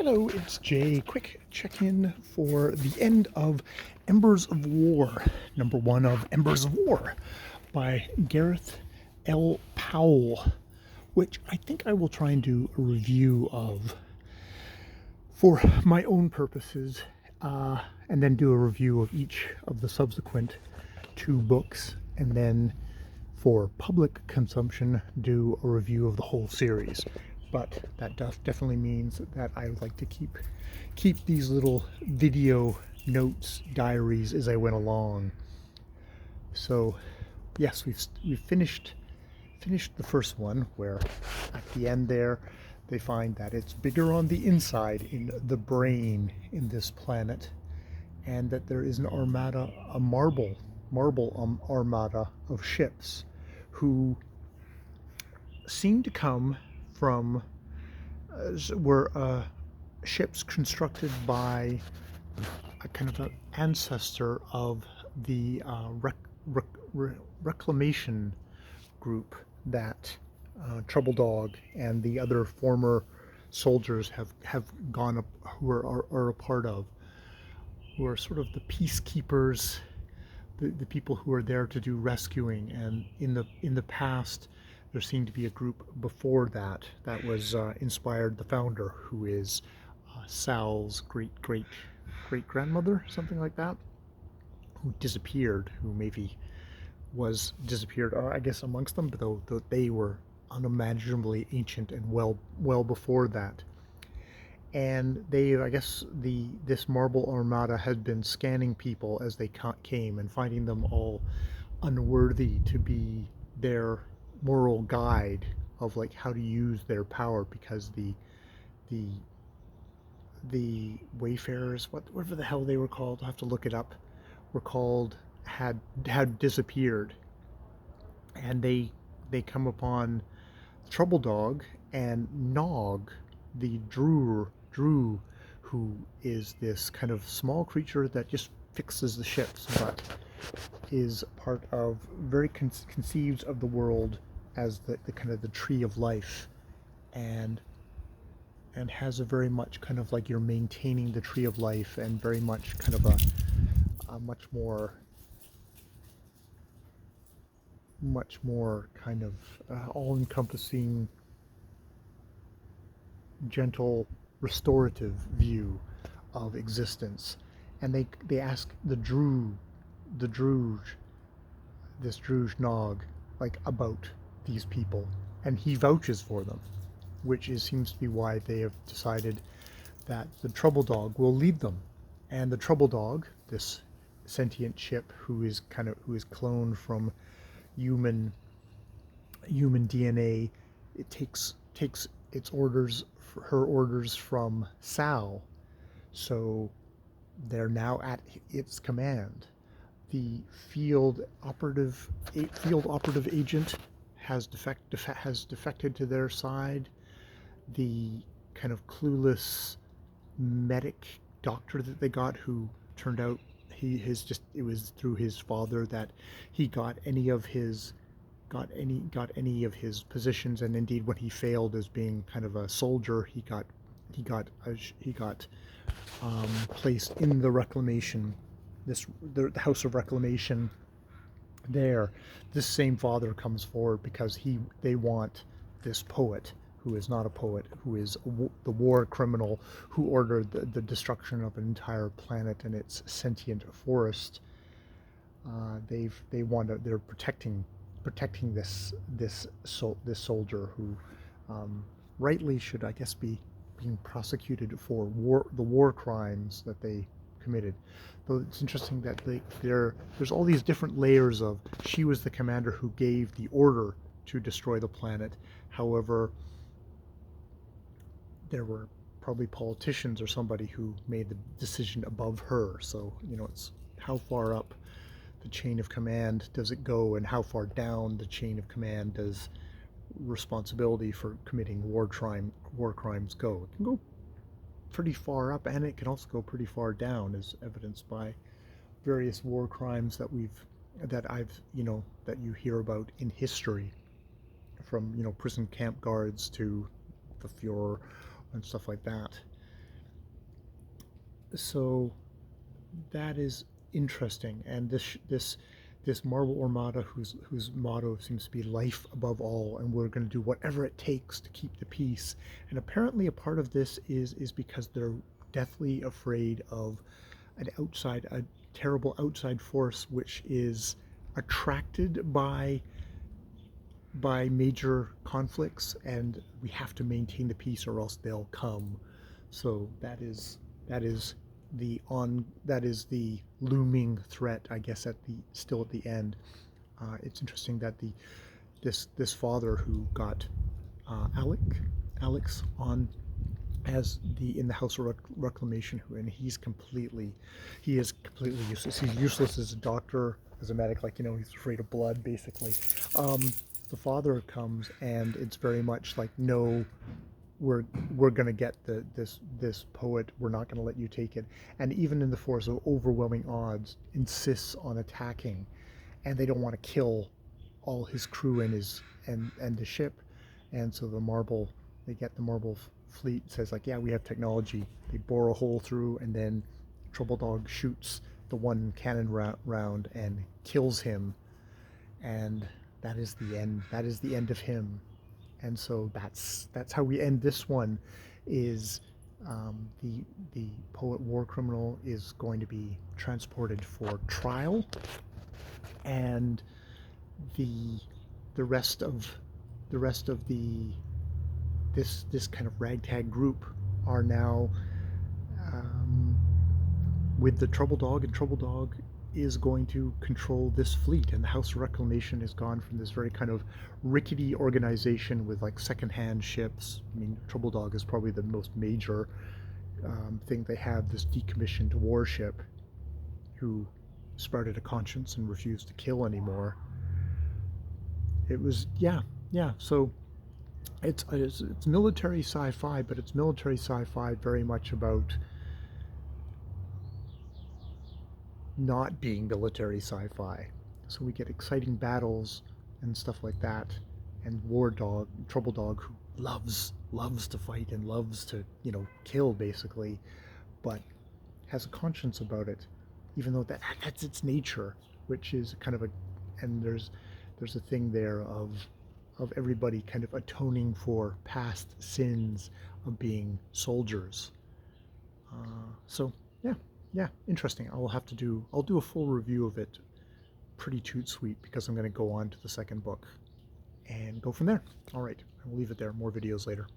Hello, it's Jay. Quick check-in for the end of Embers of War, number one of Embers of War by Gareth L. Powell, which I think I will try and do a review of for my own purposes, and then do a review of each of the subsequent two books, and then for public consumption do a review of the whole series. But that definitely means that I would like to keep these little video notes, diaries as I went along. So yes, we've finished the first one, where at the end there they find that it's bigger on the inside, in the brain, in this planet, and that there is an armada, a marble armada of ships who seem to come from were ships constructed by a kind of an ancestor of the reclamation group that Trouble Dog and the other former soldiers have gone up, who are a part of, who are sort of the peacekeepers, the people who are there to do rescuing. And in the past, there seemed to be a group before that was inspired the founder, who is Sal's great grandmother, something like that, who disappeared, who maybe was disappeared, I guess, amongst them, but though they were unimaginably ancient and well before that. And they, I guess, this marble armada had been scanning people as they came and finding them all unworthy to be their moral guide of like how to use their power, because the wayfarers, whatever the hell they were called, I'll have to look it up, were called, had disappeared. And they come upon Trouble Dog and Nog, the Drew, who is this kind of small creature that just fixes the ships, but is part of, very conceives of the world as the kind of the tree of life, and has a very much kind of like, you're maintaining the tree of life, and very much kind of a much more kind of all-encompassing, gentle, restorative view of existence. And they ask this Druj Nog, like, about these people, and he vouches for them, which seems to be why they have decided that the Trouble Dog will lead them. And the Trouble Dog, this sentient ship who is cloned from human DNA, it takes its orders, her orders, from Sal, so they're now at its command. The field operative agent has defected to their side. The kind of clueless medic doctor that they got, who turned out it was through his father that he got any of his positions, and indeed when he failed as being kind of a soldier, he got placed in the reclamation, the House of Reclamation there. This same father comes forward because they want this poet, who is not a poet, who is the war criminal who ordered the destruction of an entire planet and its sentient forest. They're protecting this soldier, who rightly should, I guess, be being prosecuted for the war crimes that they committed. Though it's interesting that there's all these different layers of, she was the commander who gave the order to destroy the planet. However, there were probably politicians or somebody who made the decision above her. So, it's how far up the chain of command does it go, and how far down the chain of command does responsibility for committing war crimes go. It can go pretty far up, and it can also go pretty far down, as evidenced by various war crimes that you hear about in history, from prison camp guards to the Fuhrer and stuff like that. So that is interesting. And this Marble Armada, whose motto seems to be life above all, and we're going to do whatever it takes to keep the peace. And apparently, a part of this is because they're deathly afraid of a terrible outside force, which is attracted by major conflicts, and we have to maintain the peace or else they'll come. So that is that is the looming threat, I guess, still at the end. It's interesting that this father who got Alex on as the in the House of Reclamation, and he is completely useless. He's useless as a doctor, as a medic. Like, he's afraid of blood, basically. The father comes, and it's very much like, no, we're gonna get this poet. We're not gonna let you take it. And even in the force of overwhelming odds, insists on attacking, and they don't want to kill all his crew and the ship. And so they get the Marble fleet, says like, yeah, we have technology. They bore a hole through, and then Trouble Dog shoots the one cannon round and kills him, and that is the end. That is the end of him. And so that's how we end this one. Is the poet war criminal is going to be transported for trial, and the the rest of the this kind of ragtag group are now um, with the Trouble Dog, and Trouble Dog is going to control this fleet. And the House of Reclamation has gone from this very kind of rickety organization with like secondhand ships. I mean, Trouble Dog is probably the most major thing they have. This decommissioned warship who sprouted a conscience and refused to kill anymore. It was, yeah. So it's military sci-fi, but it's military sci-fi very much about not being military sci-fi. So we get exciting battles and stuff like that, and Trouble Dog, who loves to fight and loves to kill, basically, but has a conscience about it, even though that's its nature, which is kind of and there's a thing there of everybody kind of atoning for past sins of being soldiers. So yeah, interesting. I'll do a full review of it pretty toot sweet, because I'm going to go on to the second book and go from there. All right, I will leave it there. More videos later.